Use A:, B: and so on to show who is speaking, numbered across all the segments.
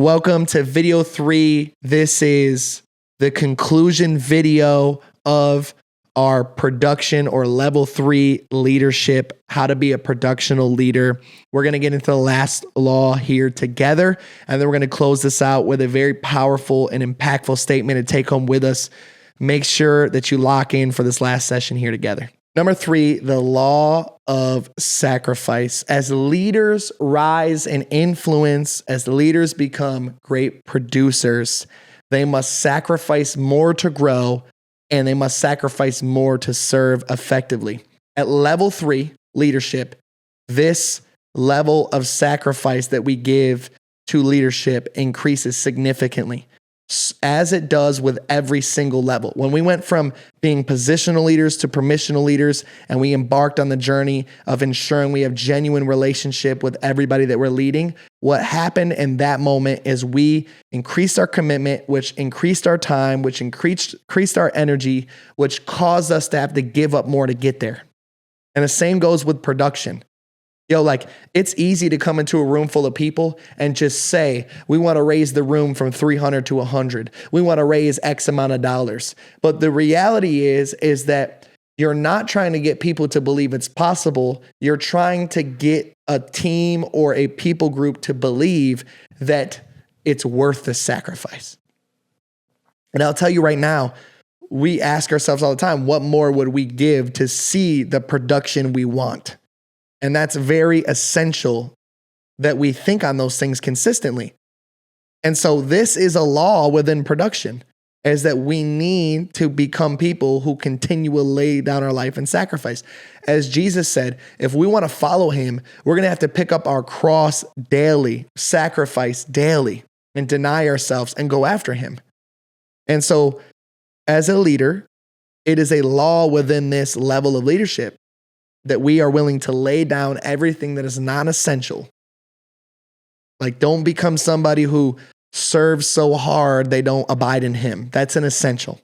A: Welcome to video 3. This is the conclusion video of our production or level 3 leadership, how to be a productional leader. We're going to get into the last law here together, and then we're going to close this out with a very powerful and impactful statement to take home with us. Make sure that you lock in for this last session here together. Number 3, the law of sacrifice. As leaders rise in influence, as leaders become great producers, they must sacrifice more to grow, and they must sacrifice more to serve effectively. At level 3, leadership, this level of sacrifice that we give to leadership increases significantly, as it does with every single level. When we went from being positional leaders to permissional leaders, and we embarked on the journey of ensuring we have genuine relationship with everybody that we're leading, what happened in that moment is we increased our commitment, which increased our time, which increased our energy, which caused us to have to give up more to get there. And the same goes with production. It's easy to come into a room full of people and just say, we want to raise the room from 300 to 100. We want to raise X amount of dollars. But the reality is that you're not trying to get people to believe it's possible. You're trying to get a team or a people group to believe that it's worth the sacrifice. And I'll tell you right now, we ask ourselves all the time, what more would we give to see the production we want? And that's very essential that we think on those things consistently. And so this is a law within production, is that we need to become people who continue to lay down our life and sacrifice. As Jesus said, if we want to follow him, we're going to have to pick up our cross daily, sacrifice daily, and deny ourselves and go after him. And so as a leader, it is a law within this level of leadership that we are willing to lay down everything that is non-essential. Don't become somebody who serves so hard they don't abide in him. That's an essential.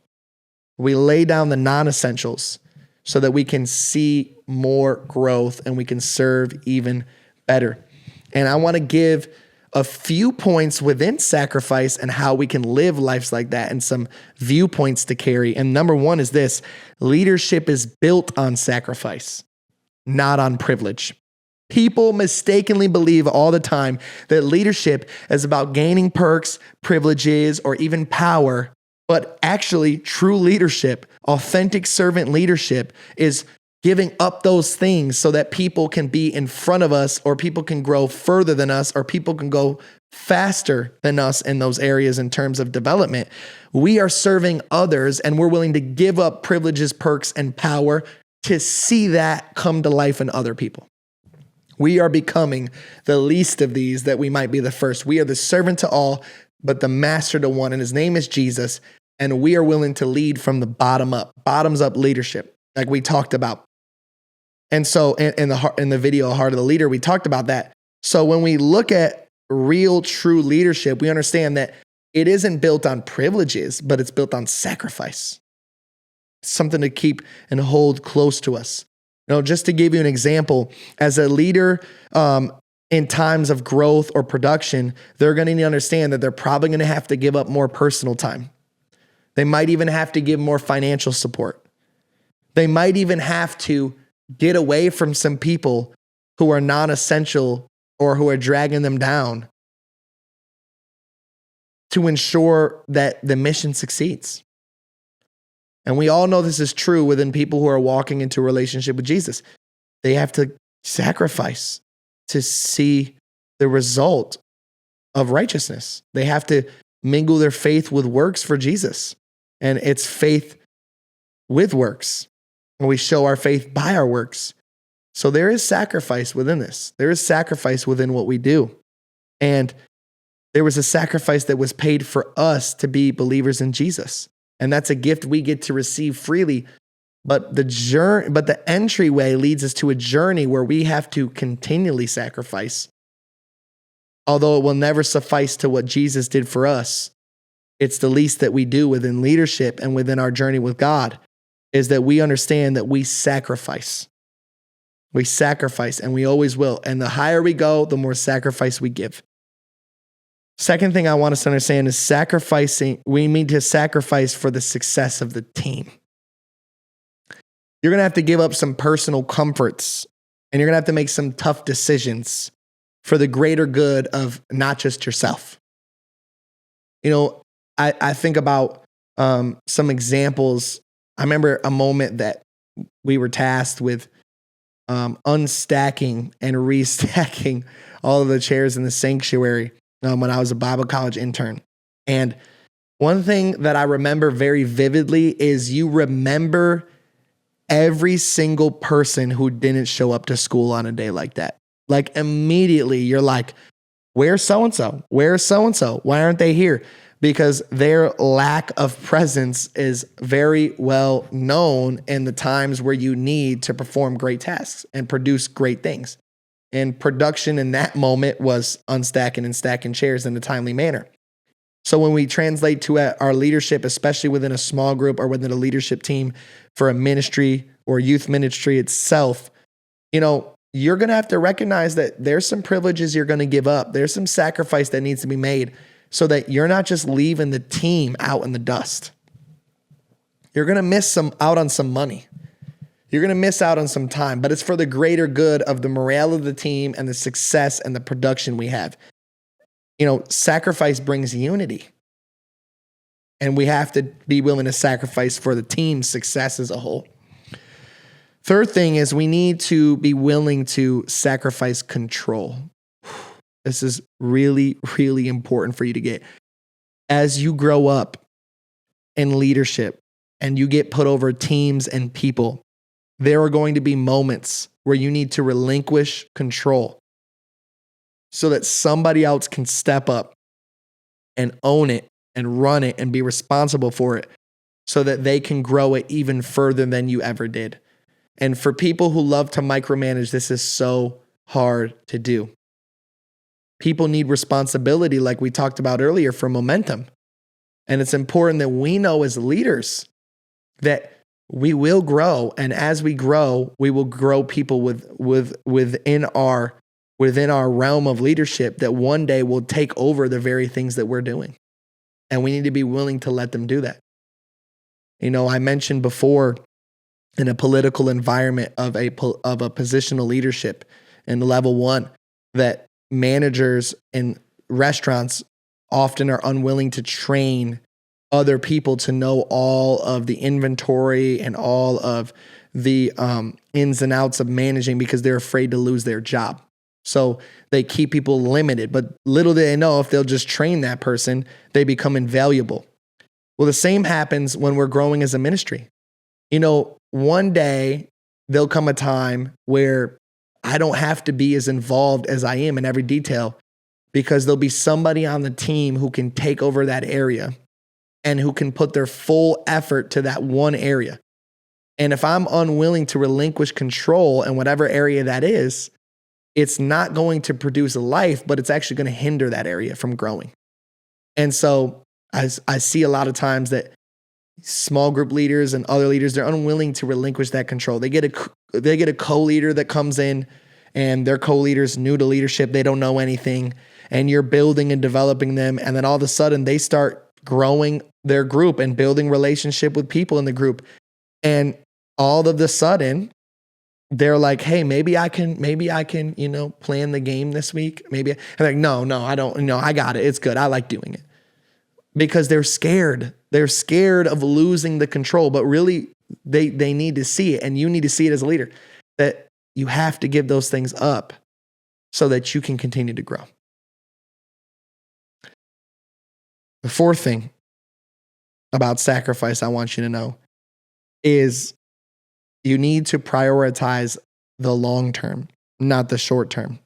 A: We lay down the non-essentials so that we can see more growth and we can serve even better. And I want to give a few points within sacrifice and how we can live lives like that, and some viewpoints to carry. And number 1 is this: leadership is built on sacrifice, not on privilege. People mistakenly believe all the time that leadership is about gaining perks, privileges, or even power. But actually, true leadership, authentic servant leadership, is giving up those things so that people can be in front of us, or people can grow further than us, or people can go faster than us in those areas in terms of development. We are serving others, and we're willing to give up privileges, perks, and power to see that come to life in other people. We are becoming the least of these that we might be the first. We are the servant to all, but the master to one, and his name is Jesus. And we are willing to lead from the bottoms up leadership, like we talked about. And so in the video, Heart of the Leader, we talked about that. So when we look at real, true leadership, we understand that it isn't built on privileges, but it's built on sacrifice. Something to keep and hold close to us. Just to give you an example, as a leader in times of growth or production, they're going to need to understand that they're probably going to have to give up more personal time. They might even have to give more financial support. They might even have to get away from some people who are non-essential or who are dragging them down to ensure that the mission succeeds. And we all know this is true within people who are walking into a relationship with Jesus. They have to sacrifice to see the result of righteousness. They have to mingle their faith with works for Jesus. And it's faith with works. And we show our faith by our works. So there is sacrifice within this. There is sacrifice within what we do. And there was a sacrifice that was paid for us to be believers in Jesus. And that's a gift we get to receive freely. But the entryway leads us to a journey where we have to continually sacrifice. Although it will never suffice to what Jesus did for us, it's the least that we do within leadership and within our journey with God, is that we understand that we sacrifice. We sacrifice, and we always will. And the higher we go, the more sacrifice we give. Second thing I want us to understand is we need to sacrifice for the success of the team. You're going to have to give up some personal comforts, and you're going to have to make some tough decisions for the greater good of not just yourself. I think about some examples. I remember a moment that we were tasked with unstacking and restacking all of the chairs in the sanctuary when I was a Bible college intern. And one thing that I remember very vividly is you remember every single person who didn't show up to school on a day like that. Like immediately you're like, where's so-and-so? Where's so-and-so? Why aren't they here? Because their lack of presence is very well known in the times where you need to perform great tasks and produce great things. And production in that moment was unstacking and stacking chairs in a timely manner. So when we translate to our leadership, especially within a small group or within a leadership team for a ministry or youth ministry itself, you're going to have to recognize that there's some privileges you're going to give up. There's some sacrifice that needs to be made so that you're not just leaving the team out in the dust. You're going to miss out on some money. You're going to miss out on some time, but it's for the greater good of the morale of the team and the success and the production we have. Sacrifice brings unity. And we have to be willing to sacrifice for the team's success as a whole. Third thing is we need to be willing to sacrifice control. This is really, really important for you to get. As you grow up in leadership and you get put over teams and people, there are going to be moments where you need to relinquish control so that somebody else can step up and own it and run it and be responsible for it so that they can grow it even further than you ever did. And for people who love to micromanage, this is so hard to do. People need responsibility, like we talked about earlier, for momentum. And it's important that we know as leaders that we will grow. And as we grow, we will grow people within our realm of leadership that one day will take over the very things that we're doing. And we need to be willing to let them do that. I mentioned before in a political environment of a positional leadership in level 1 that managers in restaurants often are unwilling to train other people to know all of the inventory and all of the ins and outs of managing because they're afraid to lose their job. So they keep people limited, but little do they know if they'll just train that person, they become invaluable. Well, the same happens when we're growing as a ministry. One day there'll come a time where I don't have to be as involved as I am in every detail because there'll be somebody on the team who can take over that area and who can put their full effort to that one area. And if I'm unwilling to relinquish control in whatever area that is, it's not going to produce a life, but it's actually going to hinder that area from growing. And so I see a lot of times that small group leaders and other leaders, they're unwilling to relinquish that control. They get a co-leader that comes in and their co-leader's new to leadership. They don't know anything and you're building and developing them. And then all of a sudden they start growing their group and building relationship with people in the group. And all of a sudden they're like, hey, maybe I can, plan the game this week. Maybe I'm like, no, I don't, I got it. It's good. I like doing it. Because they're scared. They're scared of losing the control, but really they need to see it. And you need to see it as a leader that you have to give those things up so that you can continue to grow. The fourth thing about sacrifice I want you to know is you need to prioritize the long term, not the short term.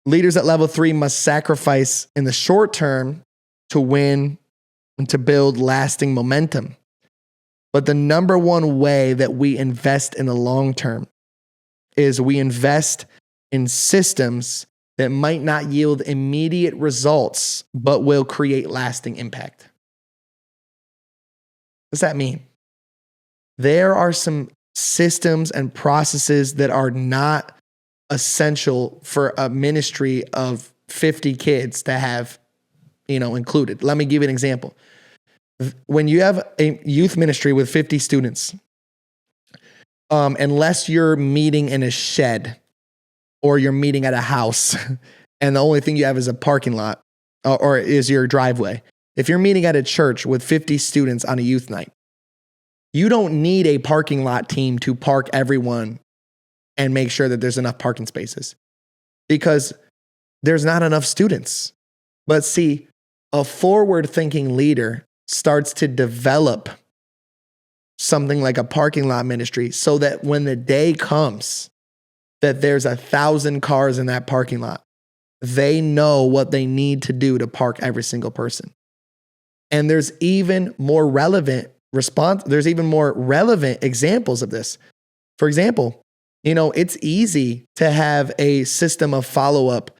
A: Leaders at level 3 must sacrifice in the short term to win and to build lasting momentum. But the number one way that we invest in the long term is we invest in systems that might not yield immediate results, but will create lasting impact. What does that mean? There are some systems and processes that are not essential for a ministry of 50 kids to have, included. Let me give you an example. When you have a youth ministry with 50 students, unless you're meeting in a shed or you're meeting at a house and the only thing you have is a parking lot or is your driveway. If you're meeting at a church with 50 students on a youth night, you don't need a parking lot team to park everyone and make sure that there's enough parking spaces because there's not enough students. But see, a forward-thinking leader starts to develop something like a parking lot ministry so that when the day comes that there's 1,000 cars in that parking lot, they know what they need to do to park every single person. And there's even more relevant examples of this. For example, it's easy to have a system of follow-up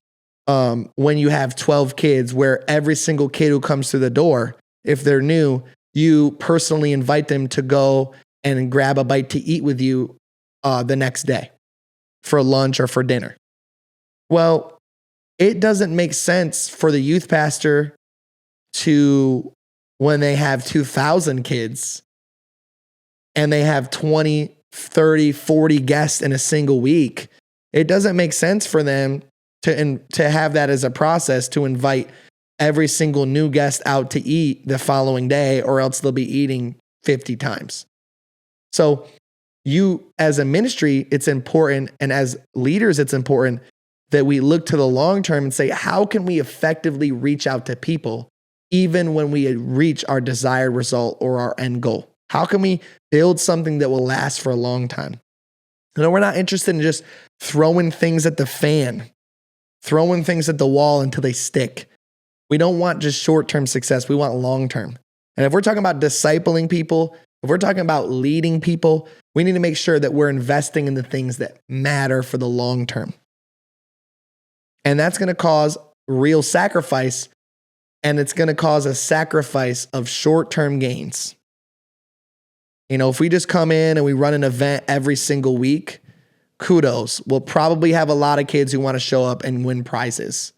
A: when you have 12 kids where every single kid who comes through the door, if they're new, you personally invite them to go and grab a bite to eat with you the next day for lunch or for dinner. Well, it doesn't make sense for the youth pastor to, when they have 2,000 kids and they have 20, 30, 40 guests in a single week, it doesn't make sense for them to have that as a process to invite every single new guest out to eat the following day, or else they'll be eating 50 times. So you, as a ministry, it's important, and as leaders, it's important that we look to the long term and say, how can we effectively reach out to people even when we reach our desired result or our end goal? How can we build something that will last for a long time? We're not interested in just throwing things at the fan, throwing things at the wall until they stick. We don't want just short-term success. We want long-term. And if we're talking about discipling people, if we're talking about leading people, we need to make sure that we're investing in the things that matter for the long term. And that's going to cause real sacrifice, and it's going to cause a sacrifice of short-term gains. If we just come in and we run an event every single week, kudos. We'll probably have a lot of kids who want to show up and win prizes.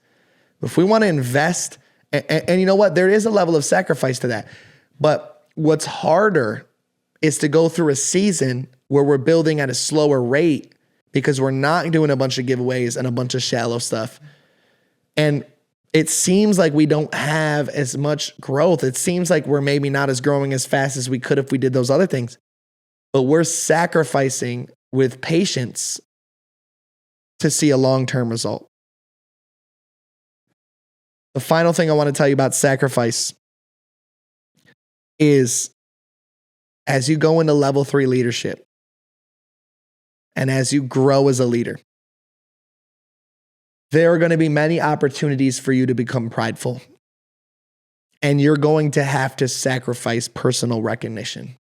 A: If we want to invest, and you know what? There is a level of sacrifice to that. But what's harder is to go through a season where we're building at a slower rate because we're not doing a bunch of giveaways and a bunch of shallow stuff. And it seems like we don't have as much growth. It seems like we're maybe not as growing as fast as we could if we did those other things. But we're sacrificing with patience to see a long-term result. The final thing I want to tell you about sacrifice is as you go into level 3 leadership and as you grow as a leader, there are going to be many opportunities for you to become prideful. And you're going to have to sacrifice personal recognition.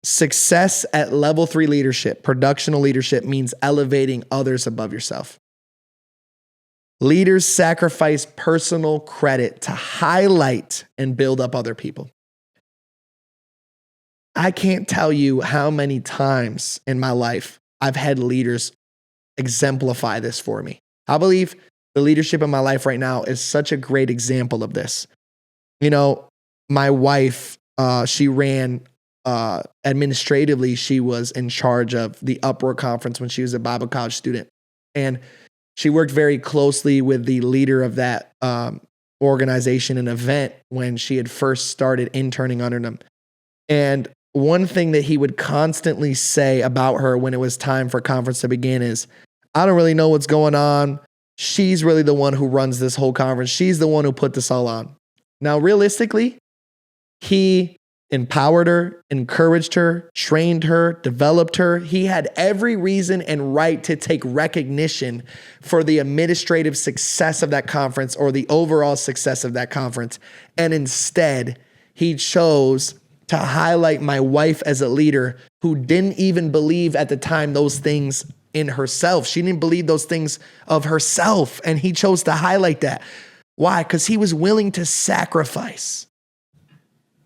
A: Success at level 3 leadership, productional leadership, means elevating others above yourself. Leaders sacrifice personal credit to highlight and build up other people. I can't tell you how many times in my life I've had leaders exemplify this for me. I believe the leadership in my life right now is such a great example of this. My wife, she ran administratively, she was in charge of the Upward Conference when she was a Bible college student. And she worked very closely with the leader of that organization and event when she had first started interning under them. And one thing that he would constantly say about her when it was time for conference to begin is, I don't really know what's going on. She's really the one who runs this whole conference. She's the one who put this all on. Now, realistically, he empowered her, encouraged her, trained her, developed her. He had every reason and right to take recognition for the administrative success of that conference or the overall success of that conference. And instead, he chose to highlight my wife as a leader who didn't even believe at the time those things in herself. She didn't believe those things of herself. And he chose to highlight that. Why? Because he was willing to sacrifice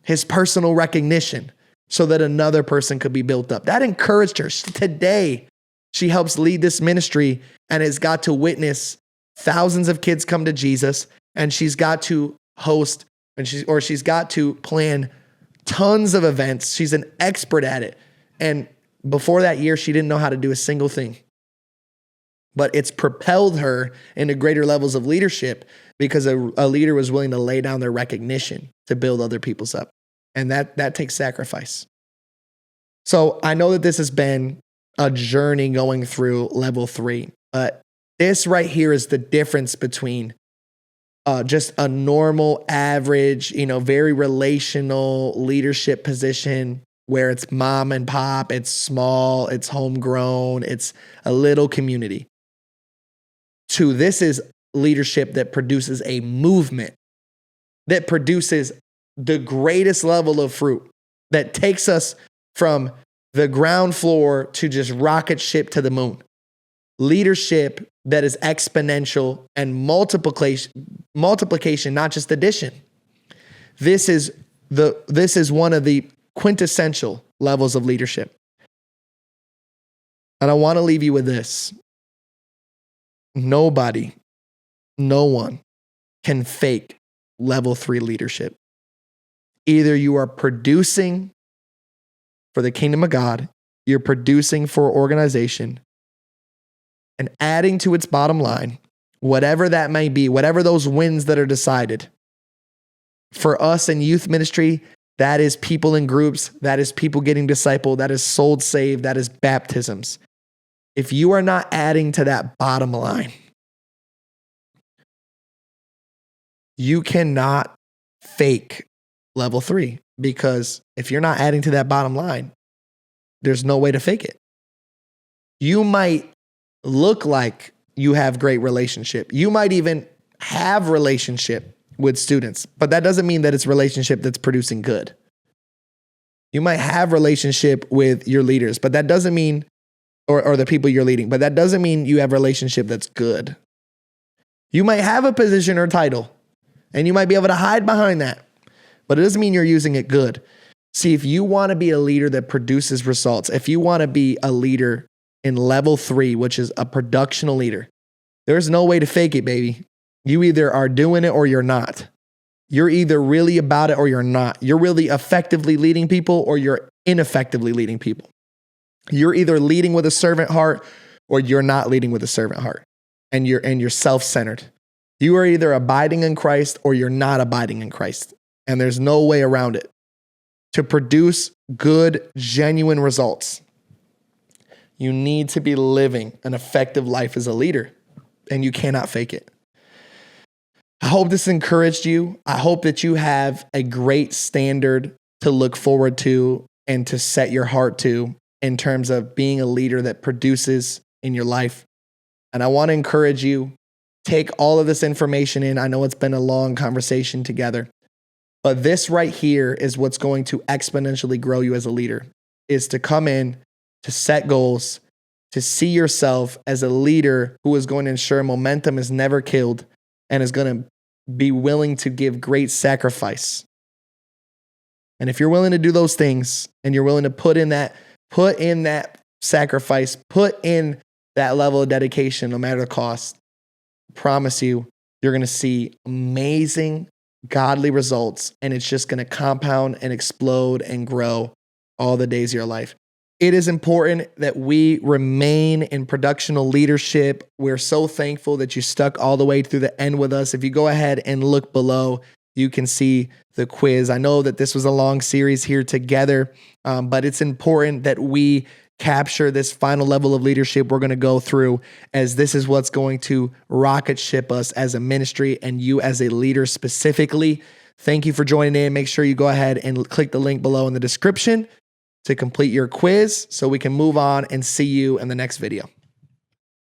A: his personal recognition so that another person could be built up. That encouraged her. Today, she helps lead this ministry and has got to witness thousands of kids come to Jesus, and she's got to host she's got to plan tons of events. She's an expert at it. And before that year, she didn't know how to do a single thing. But it's propelled her into greater levels of leadership because a leader was willing to lay down their recognition to build other people's up. And that takes sacrifice. So I know that this has been a journey going through level 3, but this right here is the difference between just a normal, average, very relational leadership position where it's mom and pop, it's small, it's homegrown, it's a little community, to this is leadership that produces a movement, that produces the greatest level of fruit, that takes us from the ground floor to just rocket ship to the moon. Leadership that is exponential and multiplication, not just addition. This is one of the quintessential levels of leadership. And I want to leave you with this. Nobody, no one can fake level 3 leadership. Either you are producing for the kingdom of God, you're producing for organization, and adding to its bottom line, whatever that may be, whatever those wins that are decided. For us in youth ministry, that is people in groups, that is people getting discipled, that is souls saved, that is baptisms. If you are not adding to that bottom line, you cannot fake level 3, because if you're not adding to that bottom line, there's no way to fake it. You might look like you have great relationship. You might even have relationship with students, but that doesn't mean that it's relationship that's producing good. You might have relationship with your leaders, but that doesn't mean, or the people you're leading, but that doesn't mean you have relationship that's good. You might have a position or title, and you might be able to hide behind that, but it doesn't mean you're using it good. See, if you want to be a leader that produces results, if you want to be a leader in level 3, which is a productional leader, there's no way to fake it, baby. You either are doing it or you're not. You're either really about it or you're not. You're really effectively leading people or you're ineffectively leading people. You're either leading with a servant heart or you're not leading with a servant heart, and you're self-centered. You are either abiding in Christ or you're not abiding in Christ, and there's no way around it. To produce good, genuine results, you need to be living an effective life as a leader, and you cannot fake it. I hope this encouraged you. I hope that you have a great standard to look forward to and to set your heart to in terms of being a leader that produces in your life. And I want to encourage you, take all of this information in. I know it's been a long conversation together, but this right here is what's going to exponentially grow you as a leader, is to come in, to set goals, to see yourself as a leader who is going to ensure momentum is never killed and is going to be willing to give great sacrifice. And if you're willing to do those things and you're willing to put in that sacrifice, put in that level of dedication, no matter the cost, I promise you, you're going to see amazing godly results, and it's just going to compound and explode and grow all the days of your life. It is important that we remain in productional leadership. We're so thankful that you stuck all the way through the end with us. If you go ahead and look below, you can see the quiz. I know that this was a long series here together, but it's important that we capture this final level of leadership we're going to go through, as this is what's going to rocket ship us as a ministry and you as a leader specifically. Thank you for joining in. Make sure you go ahead and click the link below in the description to complete your quiz so we can move on and see you in the next video.